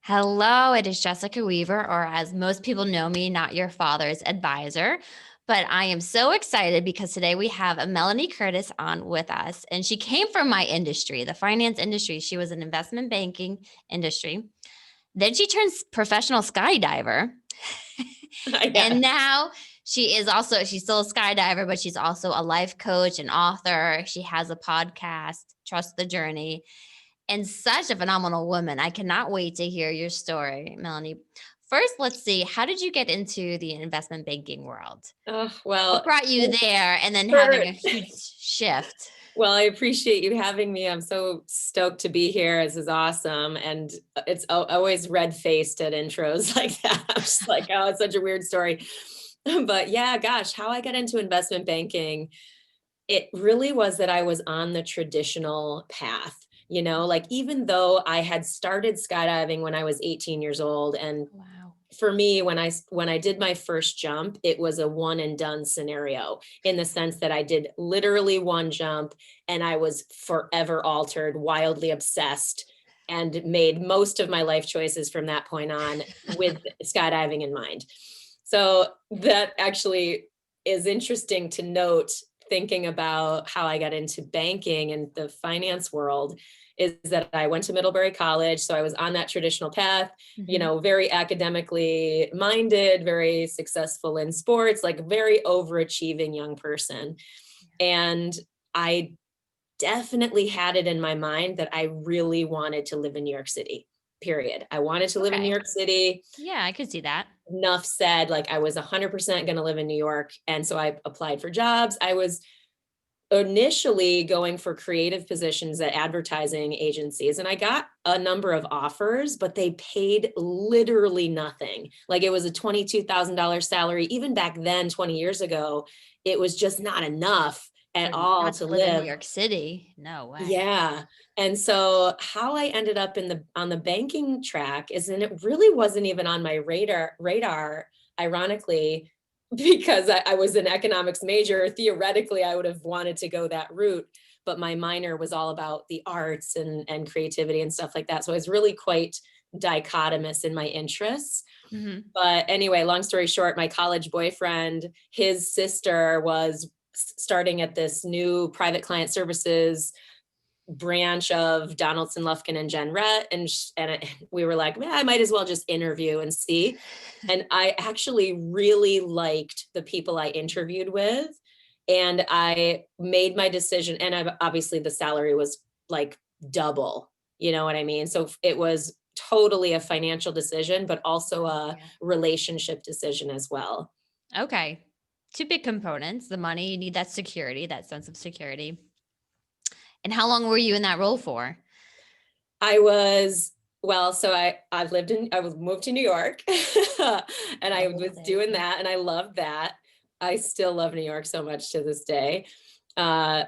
Hello, it is Jessica Weaver, or as most people know me, not your father's advisor. But I am so excited because today we have Melanie Curtis on with us. And she came from my industry, the finance industry. She was in investment banking industry. Then she turns professional skydiver. Yeah. And now she's still a skydiver, but she's also a life coach and author. She has a podcast, Trust the Journey, and such a phenomenal woman. I cannot wait to hear your story, Melanie. First, let's see, how did you get into the investment banking world? Oh, What well, brought you there and then for having a huge shift? well, I appreciate you having me. I'm so stoked to be here. This is awesome. And it's always red-faced at intros like that. I'm just like, oh, it's such a weird story. But yeah, gosh, how I got into investment banking, it really was that I was on the traditional path. Like even though I had started skydiving when I was 18 years old, and Wow. for me, when I did my first jump, it was a one and done scenario, in the sense that I did literally one jump and I was forever altered, wildly obsessed, and made most of my life choices from that point on with skydiving in mind. So that actually is interesting to note, thinking about how I got into banking and the finance world, is that I went to Middlebury College. So I was on that traditional path, Mhm. very academically minded, very successful in sports, like very overachieving young person. And I definitely had it in my mind that I really wanted to live in New York City, period. I wanted to live in New Okay. York City. Yeah, I could see that. Enough said, like I was 100% going to live in New York. And so I applied for jobs. I was initially going for creative positions at advertising agencies, and I got a number of offers, but they paid literally nothing. Like it was a $22,000 salary. Even back then, 20 years ago, it was just not enough at all Not to to live in New live. York City. No way. Yeah. And so how I ended up on the banking track is, and it really wasn't even on my radar, ironically, because I was an economics major. Theoretically, I would have wanted to go that route, but my minor was all about the arts and creativity and stuff like that. So I was really quite dichotomous in my interests. Mhm. But anyway, long story short, my college boyfriend, his sister was starting at this new private client services branch of Donaldson, Lufkin, and Jen Rett, and we were like, I might as well just interview and see. And I actually really liked the people I interviewed with, and I made my decision. And obviously the salary was like double, you know what I mean? So it was totally a financial decision, but also a Yeah. relationship decision as well. Okay. Two big components. The money, you need that security, that sense of security. And how long were you in that role for? I was well, so I was moved to New York and The I whole was thing. doing that and I loved that. I still love New York so much to this day. Uh,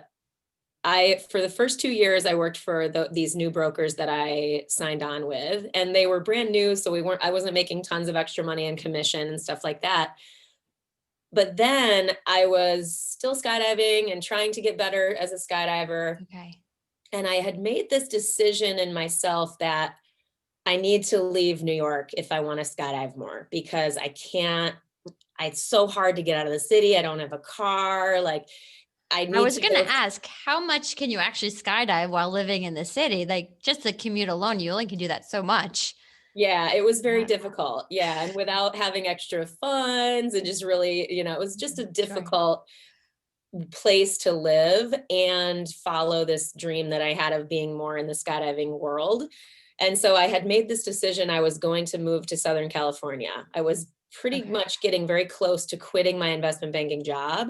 I for the first 2 years I worked for these new brokers that I signed on with, and they were brand new, so I wasn't making tons of extra money in commission and stuff like that. But then I was still skydiving and trying to get better as a skydiver, Okay. and I had made this decision in myself that I need to leave New York if I want to skydive more, because I can't, it's so hard to get out of the city. I don't have a car. Like I I need was to gonna go. ask, how much can you actually skydive while living in the city? Like, just the commute alone, you only can do that so much. Yeah, it was very Yeah. difficult. Yeah. And without having extra funds, and just really, it was just a Sure. difficult place to live and follow this dream that I had of being more in the skydiving world. And so I had made this decision. I was going to move to Southern California. I was pretty Okay. much getting very close to quitting my investment banking job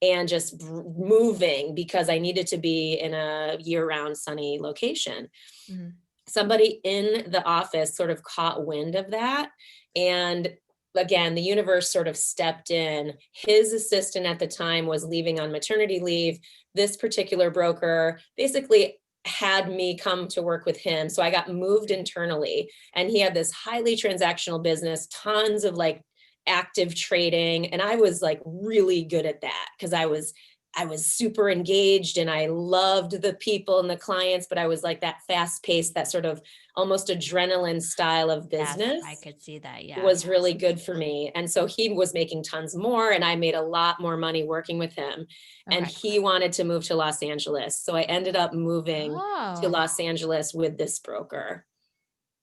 and just moving, because I needed to be in a year-round sunny location. Mhm. Somebody in the office sort of caught wind of that, and again the universe sort of stepped in. His assistant at the time was leaving on maternity leave. This particular broker basically had me come to work with him, so I got moved internally, and he had this highly transactional business, tons of like active trading, and I was like really good at that because I was super engaged and I loved the people and the clients, but I was like that fast paced, that sort of almost adrenaline style of Yes, I business could see that. was Yes. really good for me. And so he was making tons more and I made a lot more money working with him. And Okay. he wanted to move to Los Angeles. So I ended up moving to Oh, Los Angeles with this broker.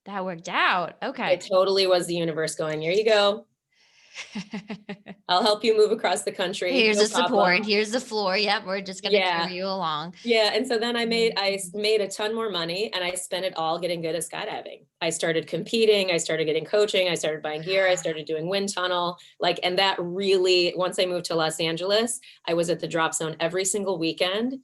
that worked out. Okay. It totally was the universe going, here you go. I'll help you move across the country. Here's No the support. problem. Here's the floor. Yep, we're just gonna Yeah. carry you along. Yeah, and so then I Mhm. made a ton more money and I spent it all getting good at skydiving. I started competing, I started getting coaching, I started buying gear, I started doing wind tunnel, like, and that really, once I moved to Los Angeles, I was at the drop zone every single weekend,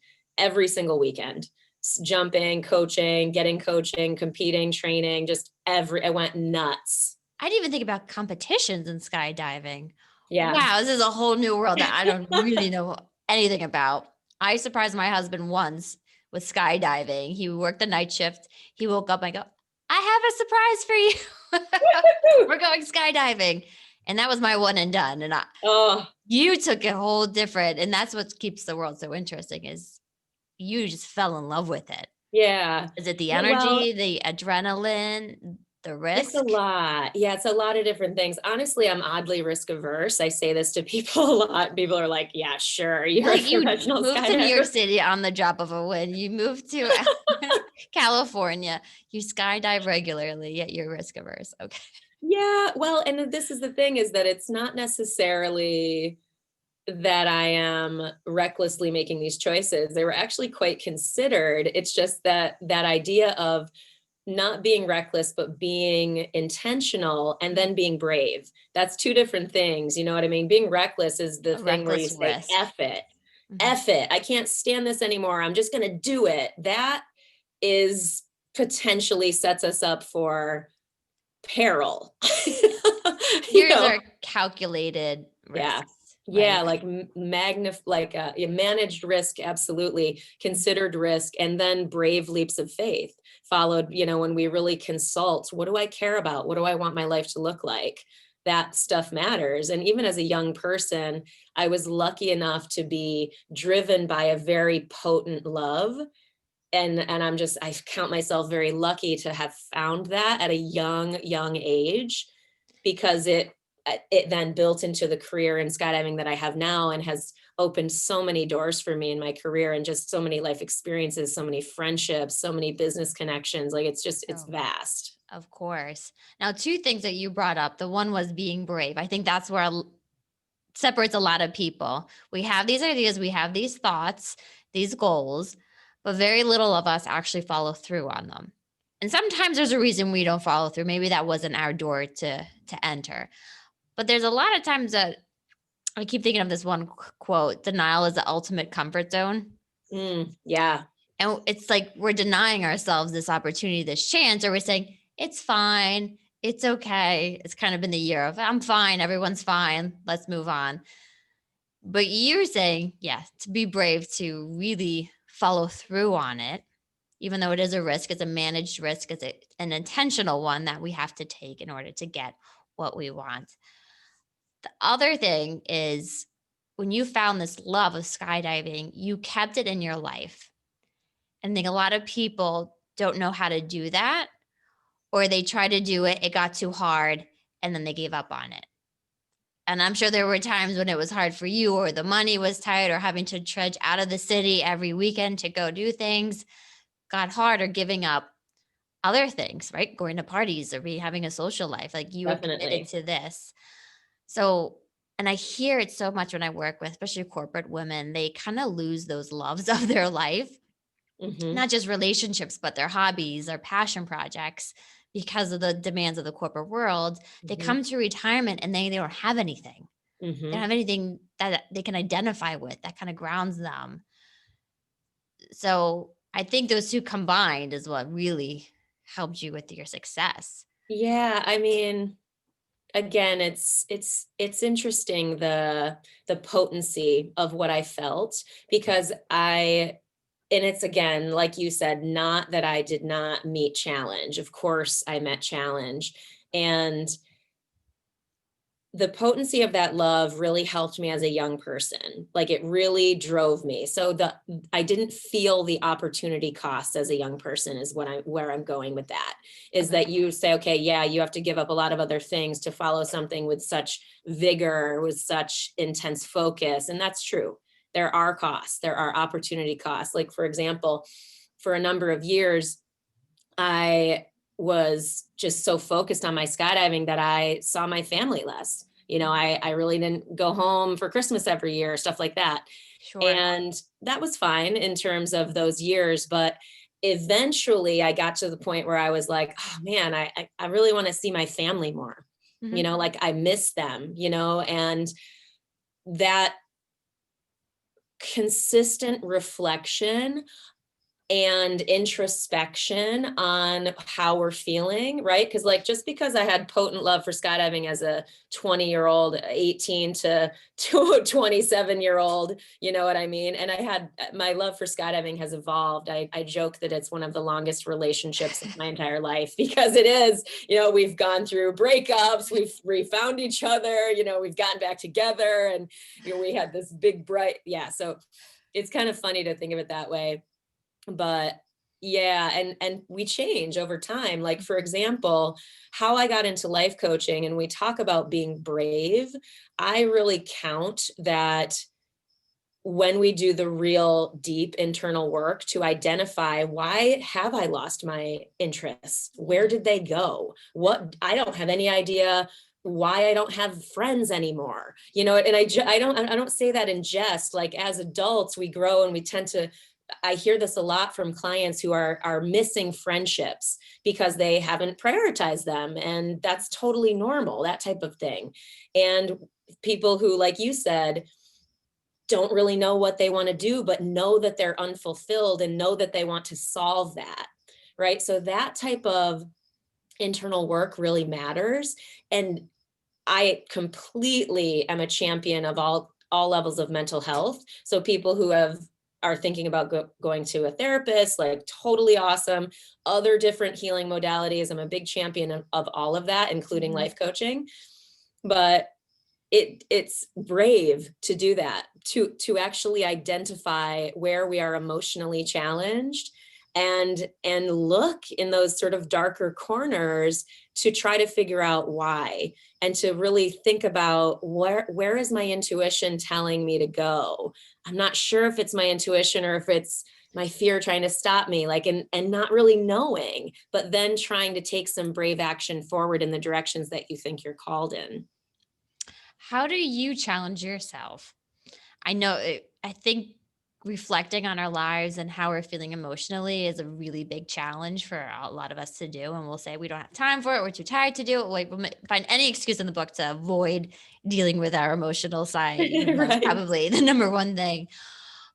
jumping, coaching, getting coaching, competing, training, just I went nuts. I didn't even think about competitions in skydiving. Yeah. Wow, this is a whole new world that I don't really know anything about. I surprised my husband once with skydiving. He worked the night shift. He woke up, I go, I have a surprise for you. We're going skydiving. And that was my one and done. And Oh, you took a whole different, and that's what keeps the world so interesting is you just fell in love with it. yeah. Is it the Yeah, well, energy, the adrenaline, the it's a risk? lot. Yeah, it's a lot of different things. Honestly, I'm oddly risk averse. I say this to people a lot. People are like, yeah, sure, you're a Like you professional moved to New York skydiver. City on the drop of a win. You moved to California. You skydive regularly, yet you're risk averse. Okay. Yeah, well, and this is the thing is that it's not necessarily that I am recklessly making these choices. They were actually quite considered. It's just that that idea of not being reckless, but being intentional and then being brave. That's two different things. You know what I mean? Being reckless is the A thing where you reckless say, risk. F it, Mhm. F it. I can't stand this anymore. I'm just going to do it. That is potentially sets us up for peril. you Yours know, are calculated yeah. risks, Yeah, right? like yeah, managed risk, absolutely. Considered risk, and then brave leaps of faith followed, when we really consult, what do I care about? What do I want my life to look like? That stuff matters. And even as a young person, I was lucky enough to be driven by a very potent love. And I count myself very lucky to have found that at a young age because it then built into the career in skydiving that I have now and has opened so many doors for me in my career and just so many life experiences, so many friendships, so many business connections. Like it's So, vast. of course. Now, two things that you brought up. The one was being brave. I think that's where separates a lot of people. We have these ideas, we have these thoughts, these goals, but very little of us actually follow through on them. And sometimes there's a reason we don't follow through. Maybe that wasn't our door to enter. But there's a lot of times that I keep thinking of this one quote, denial is the ultimate comfort zone. Yeah. And it's like we're denying ourselves this opportunity, this chance, or we're saying, it's fine. It's okay. It's kind of been the year of, I'm fine. Everyone's fine. Let's move on. But you're saying, yeah, to be brave, to really follow through on it, even though it is a risk, it's a managed risk, an intentional one that we have to take in order to get what we want. The other thing is when you found this love of skydiving, you kept it in your life. And I think a lot of people don't know how to do that, or they try to do it, it got too hard, and then they gave up on it. And I'm sure there were times when it was hard for you, or the money was tight, or having to trudge out of the city every weekend to go do things got hard, or giving up other things, right? Going to parties or having a social life. Like you were committed Definitely. to this. So, and I hear it so much when I work with, especially corporate women, they kind of lose those loves of their life, Hmm. not just relationships, but their hobbies, their passion projects, because of the demands of the corporate world. They Hmm. come to retirement and they don't have anything. They don't Hmm. have anything that they can identify with that kind of grounds them. So I think those two combined is what really helped you with your success. Yeah. I mean, again, it's interesting the potency of what I felt because and it's again, like you said, not that I did not meet challenge. Of course, I met challenge. And the potency of that love really helped me as a young person. Like it really drove me. So I didn't feel the opportunity cost as a young person is where I'm going with that, is Okay. that you say, okay, yeah, you have to give up a lot of other things to follow something with such vigor, with such intense focus. And that's true. There are costs, there are opportunity costs. Like, for example, for a number of years, I was just so focused on my skydiving that I saw my family less. I really didn't go home for Christmas every year, stuff like that. Sure. And that was fine in terms of those years. But eventually I got to the point where I was like, oh man, I really want to see my family more. Mhm. Like I miss them, and that consistent reflection and introspection on how we're feeling, right? Because like just because I had potent love for skydiving as a 20-year-old, 18 to 27-year-old, you know what I mean? And I had my love for skydiving has evolved. I joke that it's one of the longest relationships of my entire life because it is, we've gone through breakups, we've refound each other, we've gotten back together and we had this big bright, yeah. So it's kind of funny to think of it that way. But yeah, and we change over time. Like for example, how I got into life coaching, and we talk about being brave. I really count that when we do the real deep internal work to identify, why have I lost my interests? Where did they go? I don't have any idea why I don't have friends anymore. And I don't say that in jest. Like as adults, we grow and we tend to, I hear this a lot from clients who are missing friendships because they haven't prioritized them. And that's totally normal, that type of thing. And people who, like you said, don't really know what they want to do, but know that they're unfulfilled and know that they want to solve that. Right. So that type of internal work really matters. And I completely am a champion of all levels of mental health. So people who are thinking about going to a therapist, like totally awesome. Other different healing modalities. I'm a big champion of all of that, including life coaching. But it's brave to do that, to actually identify where we are emotionally challenged and look in those sort of darker corners to try to figure out why, and to really think about where is my intuition telling me to go. I'm not sure if it's my intuition or if it's my fear trying to stop me, like, and not really knowing, but then trying to take some brave action forward in the directions that you think you're called in. How do you challenge yourself? I think reflecting on our lives and how we're feeling emotionally is a really big challenge for a lot of us to do. And we'll say we don't have time for it. We're too tired to do it. Like we'll find any excuse in the book to avoid dealing with our emotional side, even though it's Right. probably the number one thing.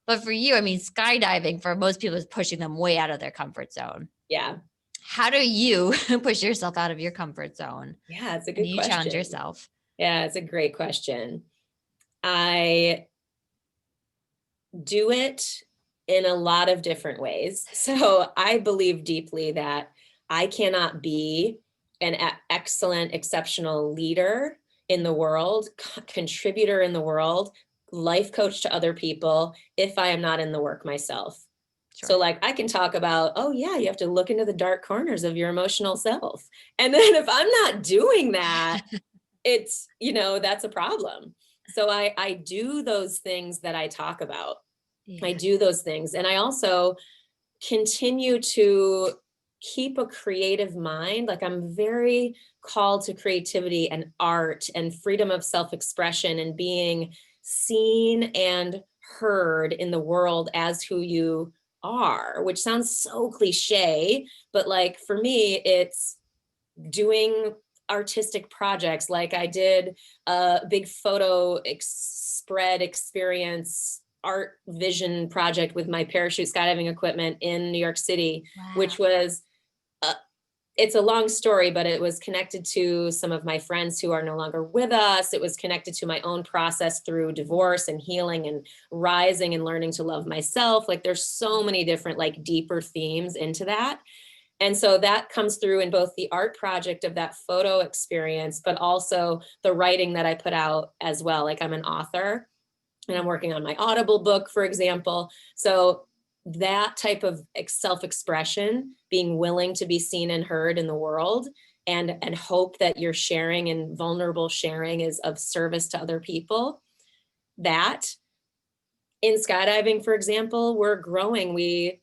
But for you, I mean, skydiving for most people is pushing them way out of their comfort zone. Yeah. How do you push yourself out of your comfort zone? Yeah, it's a And do good you challenge question. yourself? Yeah, it's a great question. I do it in a lot of different ways. So I believe deeply that I cannot be an excellent, exceptional leader in the world, contributor in the world, life coach to other people if I am not in the work myself. So Sure. like I can talk about, oh yeah, you have to look into the dark corners of your emotional self. And then if I'm not doing that, it's, that's a problem. So I do those things that I talk about. I Yeah. do those things. And I also continue to keep a creative mind. Like I'm very called to creativity and art and freedom of self-expression and being seen and heard in the world as who you are, which sounds so cliche, but like for me, it's doing artistic projects. Like I did a big photo spread experience art vision project with my parachute skydiving equipment in New York City, Wow. which was it's a long story, but it was connected to some of my friends who are no longer with us. It was connected to my own process through divorce and healing and rising and learning to love myself. Like there's so many different like deeper themes into that. And so that comes through in both the art project of that photo experience, but also the writing that I put out as well. Like I'm an author and I'm working on my Audible book, for example. So that type of self-expression, being willing to be seen and heard in the world, and hope that your sharing and vulnerable sharing is of service to other people. That in skydiving, for example, we're growing.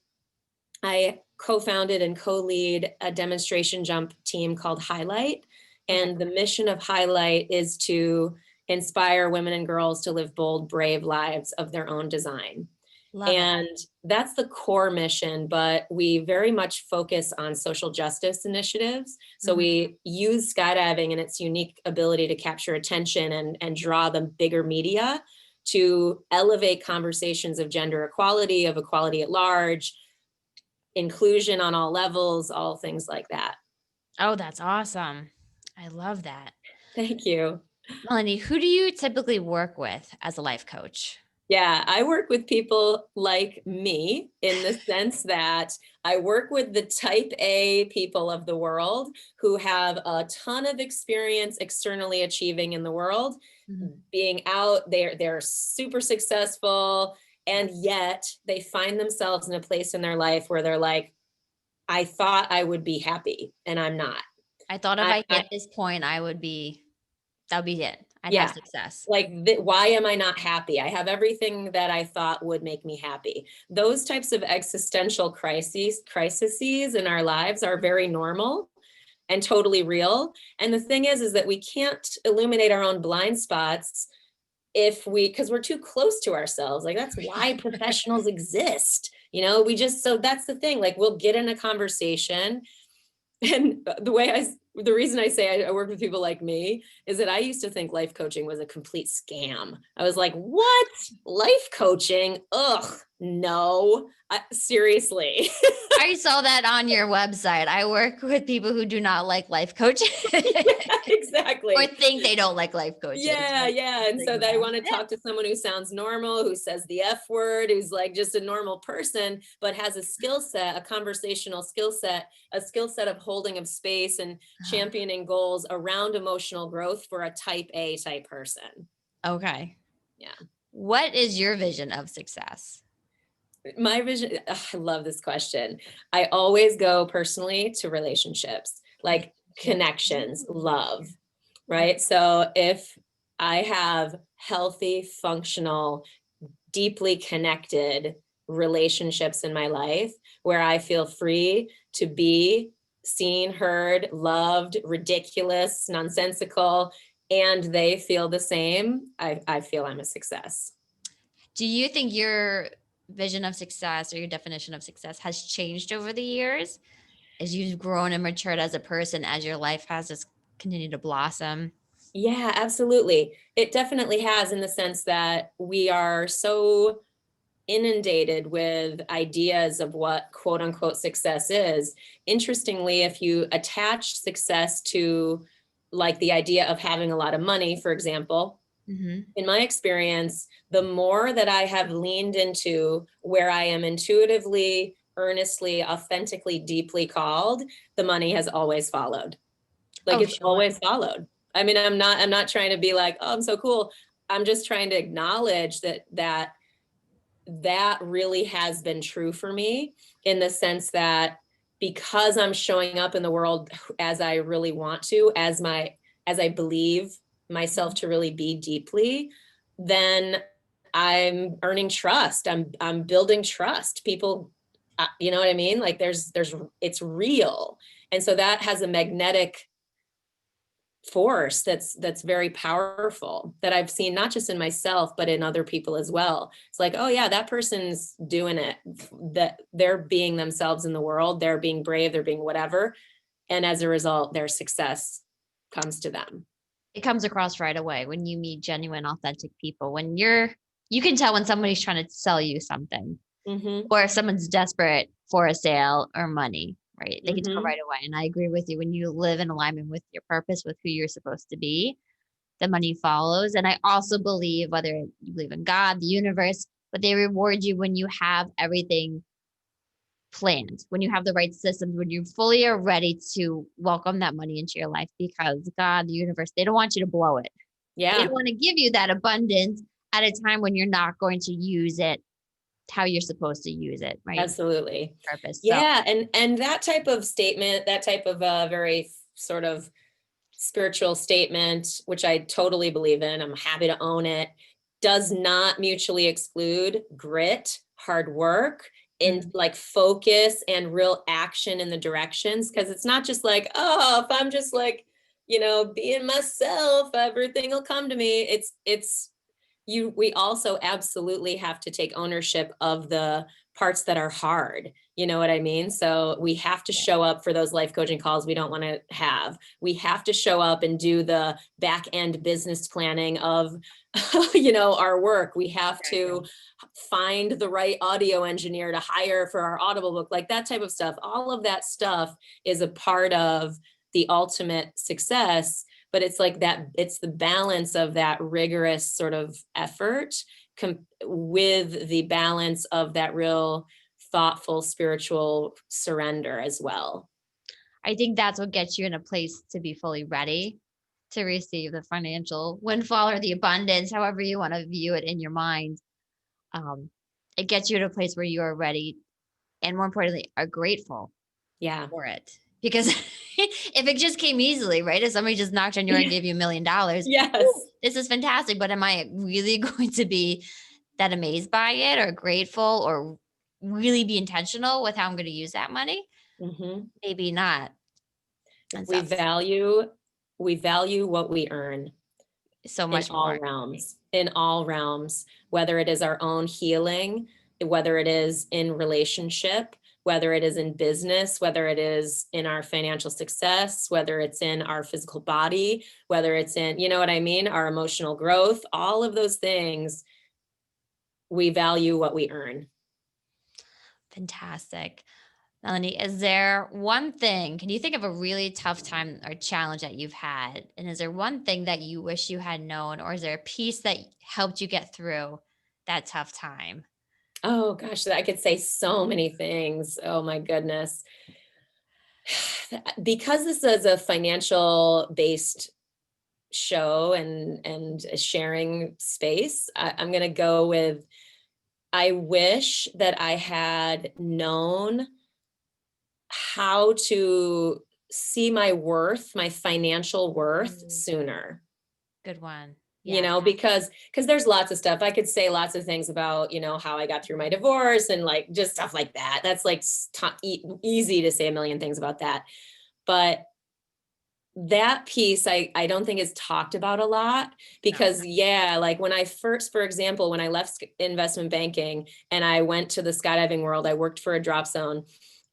I co-founded and co-lead a demonstration jump team called Highlight. Okay. And the mission of Highlight is to inspire women and girls to live bold, brave lives of their own design. Love it. And that's the core mission, but we very much focus on social justice initiatives. So we use skydiving and its unique ability to capture attention and draw the bigger media to elevate conversations of gender equality, of equality at large, inclusion on all levels, all things like that. Oh, that's awesome. I love that. Thank you. Melanie, who do you typically work with as a life coach? Yeah, I work with people like me in the sense that I work with the type A people of the world who have a ton of experience externally achieving in the world, being out there, they're super successful, and yet they find themselves in a place in their life where they're like, I thought I would be happy and I'm not. I thought if I, I I hit this point, that would be it. I'd have yeah, success. like why am I not happy? I have everything that I thought would make me happy. Those types of existential crises in our lives are very normal and totally real. And the thing is that we can't illuminate our own blind spots because we're too close to ourselves. Like that's why professionals exist. So that's the thing. Like we'll get in a conversation, and the reason I say I work with people like me is that I used to think life coaching was a complete scam. I was like, what? Life coaching? Ugh, no. Seriously. I saw that on your website. I work with people who do not like life coaches Exactly. or think they don't like life coaches. Yeah. And so they want to talk to someone who sounds normal, who says the F word, who's like just a normal person, but has a skill set, a conversational skill set, a skill set of holding of space and championing goals around emotional growth for a type A type person. Okay. Yeah. What is your vision of success? My vision, I love this question. I always go personally to relationships, like connections, love, right? So if I have healthy, functional, deeply connected relationships in my life where I feel free to be seen, heard, loved, ridiculous, nonsensical, and they feel the same, I feel I'm a success. Do you think your vision of success or your definition of success has changed over the years as you've grown and matured as a person, as your life has just continued to blossom? Yeah, absolutely. It definitely has, in the sense that we are so inundated with ideas of what quote unquote success is. Interestingly, if you attach success to like the idea of having a lot of money, for example, in my experience, the more that I have leaned into where I am intuitively, earnestly, authentically, deeply called, the money has always followed. Like Oh, it's sure. always followed. I mean, I'm not trying to be like, oh, I'm so cool. I'm just trying to acknowledge that really has been true for me, in the sense that because I'm showing up in the world as I really want to, as I believe myself to really be deeply, then I'm earning trust. I'm building trust. People, you know what I mean? Like it's real. And so that has a magnetic force that's very powerful, that I've seen not just in myself but in other people as well. It's like, oh yeah, that person's doing it, that they're being themselves in the world, they're being brave, they're being whatever, and as a result their success comes to them. It comes across right away when you meet genuine, authentic people. You can tell when somebody's trying to sell you something, Mm-hmm. or if someone's desperate for a sale or money, right? They can tell Mm-hmm. right away. And I agree with you. When you live in alignment with your purpose, with who you're supposed to be, the money follows. And I also believe, whether you believe in God, the universe, but they reward you when you have everything planned, when you have the right systems, when you fully are ready to welcome that money into your life, because God, the universe, they don't want you to blow it. They don't Yeah, want to give you that abundance at a time when you're not going to use it how you're supposed to use it, right? absolutely. Purpose. So Yeah, and that type of statement, that type of very sort of spiritual statement, which I totally believe in, I'm happy to own it, does not mutually exclude grit, hard work, and mm, like focus and real action in the directions. Cause it's not just like, oh, if I'm just like, being myself, everything will come to me. We also absolutely have to take ownership of the parts that are hard. You know what I mean? So we have to yeah, show up for those life coaching calls we don't want to have. We have to show up and do the back end business planning of, our work. We have to exactly. find the right audio engineer to hire for our Audible book, like that type of stuff. All of that stuff is a part of the ultimate success, but it's like that, it's the balance of that rigorous sort of effort with the balance of that real thoughtful spiritual surrender as well. I think that's what gets you in a place to be fully ready to receive the financial windfall or the abundance, however you want to view it in your mind. Um, it gets you to a place where you are ready and more importantly, are grateful Yeah. for it. Because if it just came easily, right? If somebody just knocked on your door and Yeah. gave you $1,000,000, Yes. this is fantastic. But am I really going to be that amazed by it or grateful or really be intentional with how I'm going to use that money? Hmm. Maybe not. And We so, value we value what we earn so in much all more. realms, in all realms, whether it is our own healing, whether it is in relationship, whether it is in business, whether it is in our financial success, whether it's in our physical body, whether it's in, you know what I mean, our emotional growth, all of those things, we value what we earn. Fantastic. Melanie, is there one thing, can you think of a really tough time or challenge that you've had? And is there one thing that you wish you had known, or is there a piece that helped you get through that tough time? Oh gosh, I could say so many things. Oh my goodness. Because this is a financial based show and a sharing space, I'm going to go with I wish that I had known how to see my worth, my financial worth Ooh, sooner. good one. Yeah. Because there's lots of stuff I could say, lots of things about how I got through my divorce and like just stuff like that. That's like easy to say a million things about that, but that piece I don't think is talked about a lot. No. Because yeah, like when I first, for example, when I left investment banking and I went to the skydiving world, I worked for a drop zone.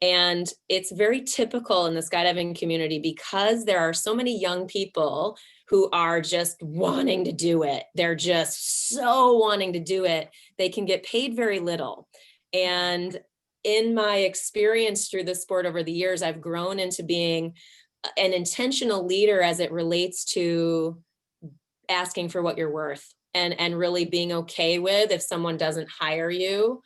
And it's very typical in the skydiving community because there are so many young people who are just wanting to do it. They're just so wanting to do it. They can get paid very little. And in my experience through the sport over the years, I've grown into being an intentional leader as it relates to asking for what you're worth and really being okay with if someone doesn't hire you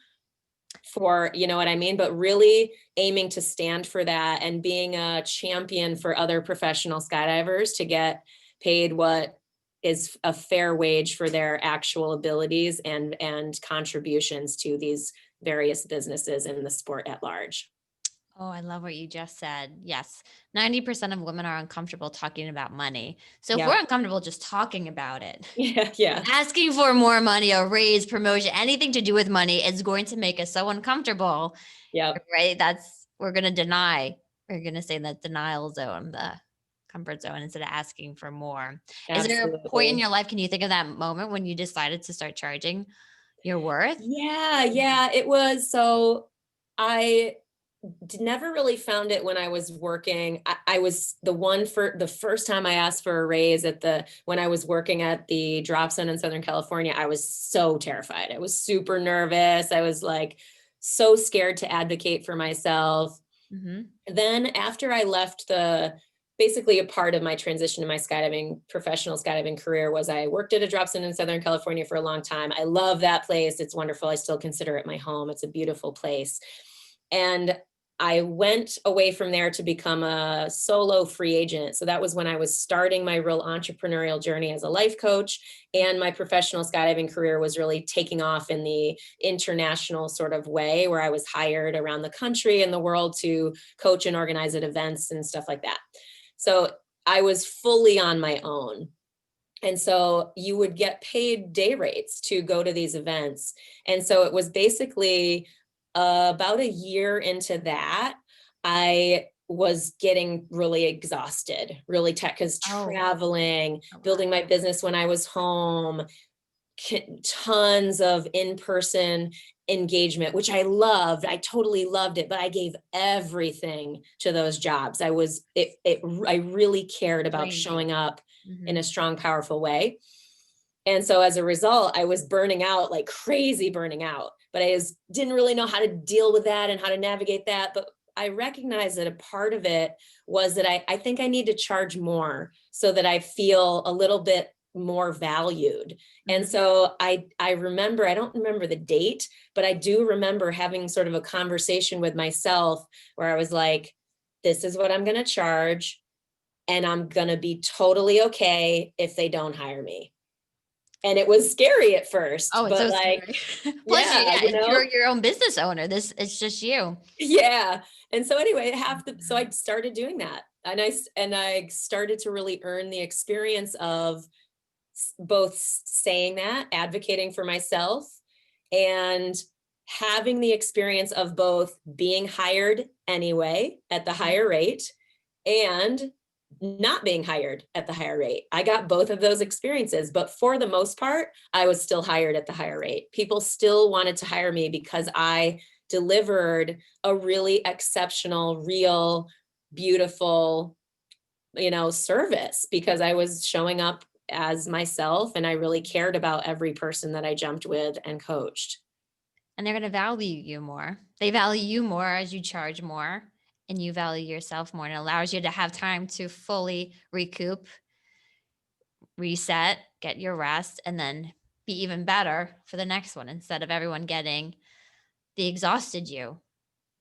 for, you know what I mean, but really aiming to stand for that and being a champion for other professional skydivers to get paid what is a fair wage for their actual abilities and contributions to these various businesses in the sport at large. Oh, I love what you just said. Yes. 90% of women are uncomfortable talking about money. So if Yeah. we're uncomfortable just talking about it, Yeah. Yeah. asking for more money, a raise, promotion, anything to do with money is going to make us so uncomfortable, Yep. right? We're going to deny, we're going to stay in the denial zone, the comfort zone instead of asking for more. Is there a point in Absolutely. your life, can you think of that moment when you decided to start charging your worth? Yeah, yeah, it was. So I never really found it when I was working. I was the one for the first time I asked for a raise when I was working at the drop zone in Southern California. I was so terrified. I was super nervous. I was like so scared to advocate for myself. Mm-hmm. Then after I left basically a part of my transition to my professional skydiving career was I worked at a drop zone in Southern California for a long time. I love that place. It's wonderful. I still consider it my home. It's a beautiful place. And I went away from there to become a solo free agent. So that was when I was starting my real entrepreneurial journey as a life coach, and my professional skydiving career was really taking off in the international sort of way, where I was hired around the country and the world to coach and organize at events and stuff like that. So I was fully on my own. And so you would get paid day rates to go to these events. And so it was basically about a year into that, I was getting really exhausted, really tech, because Oh, traveling, a lot. building my business when I was home, tons of in-person engagement, which I loved. I totally loved it, but I gave everything to those jobs. I really cared about Drained you. showing up in Mhm. a strong, powerful way. And so as a result, I was burning out, like crazy burning out, but didn't really know how to deal with that and how to navigate that. But I recognized that a part of it was that I think I need to charge more so that I feel a little bit more valued. And Mhm. so I remember, I don't remember the date, but I do remember having sort of a conversation with myself where I was like, this is what I'm going to charge, and I'm going to be totally okay if they don't hire me. And it was scary at first, Oh, it's but so like, scary. Plus, yeah, you're your own business owner. It's just you. yeah. And so anyway, so I started doing that, and I started to really earn the experience of both saying that, advocating for myself, and having the experience of both being hired anyway at the higher rate and not being hired at the higher rate. I got both of those experiences, but for the most part, I was still hired at the higher rate. People still wanted to hire me because I delivered a really exceptional, real, beautiful, service, because I was showing up as myself, and I really cared about every person that I jumped with and coached. And they're going to value you more. They value you more as you charge more, and you value yourself more. And it allows you to have time to fully recoup, reset, get your rest, and then be even better for the next one instead of everyone getting the exhausted you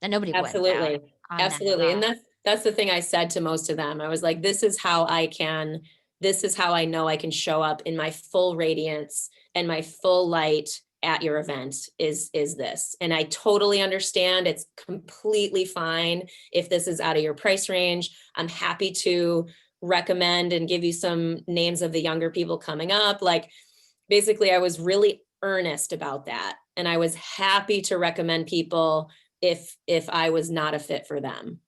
that nobody wins out Absolutely. on that at Absolutely. And all. that's the thing I said to most of them. I was like, this is how I know I can show up in my full radiance and my full light at your event is this. And I totally understand. It's completely fine if this is out of your price range. I'm happy to recommend and give you some names of the younger people coming up. Like, basically, I was really earnest about that. And I was happy to recommend people if I was not a fit for them.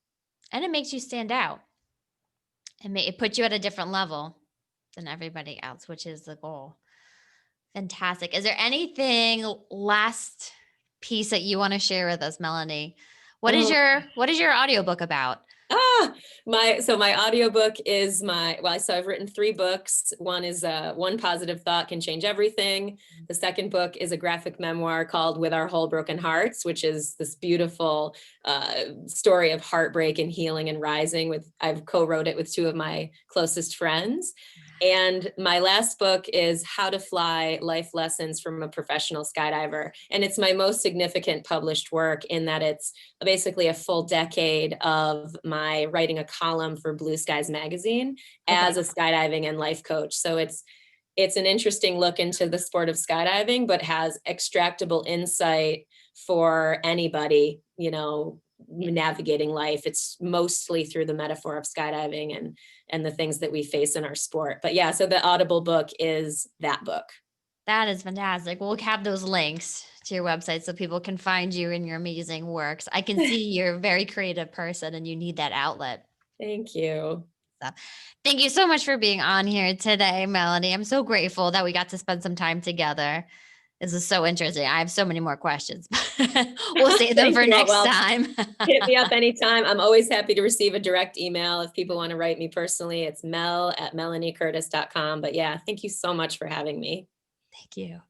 And it makes you stand out. It puts you at a different level than everybody else, which is the goal. Fantastic. Is there anything last piece that you want to share with us, Melanie? Oh, What is your audiobook about? my audiobook is so I've written 3 books. One is One Positive Thought Can Change Everything. The second book is a graphic memoir called With Our Whole Broken Hearts, which is this beautiful story of heartbreak and healing and rising. I've co-wrote it with 2 of my closest friends. And my last book is How to Fly: Life Lessons from a Professional Skydiver. And it's my most significant published work in that it's basically a full decade of my writing a column for Blue Skies magazine as Okay. a skydiving and life coach. So it's an interesting look into the sport of skydiving, but has extractable insight for anybody, navigating life. It's mostly through the metaphor of skydiving and the things that we face in our sport. But yeah, so the Audible book is that book. That is fantastic. We'll have those links to your website so people can find you and your amazing works. I can see you're a very creative person and you need that outlet. Thank you. So, thank you so much for being on here today, Melanie. I'm so grateful that we got to spend some time together. This is so interesting. I have so many more questions. We'll save them Thank for you. next Well, time. hit me up anytime. I'm always happy to receive a direct email. If people want to write me personally, it's mel@melaniecurtis.com. But yeah, thank you so much for having me. Thank you.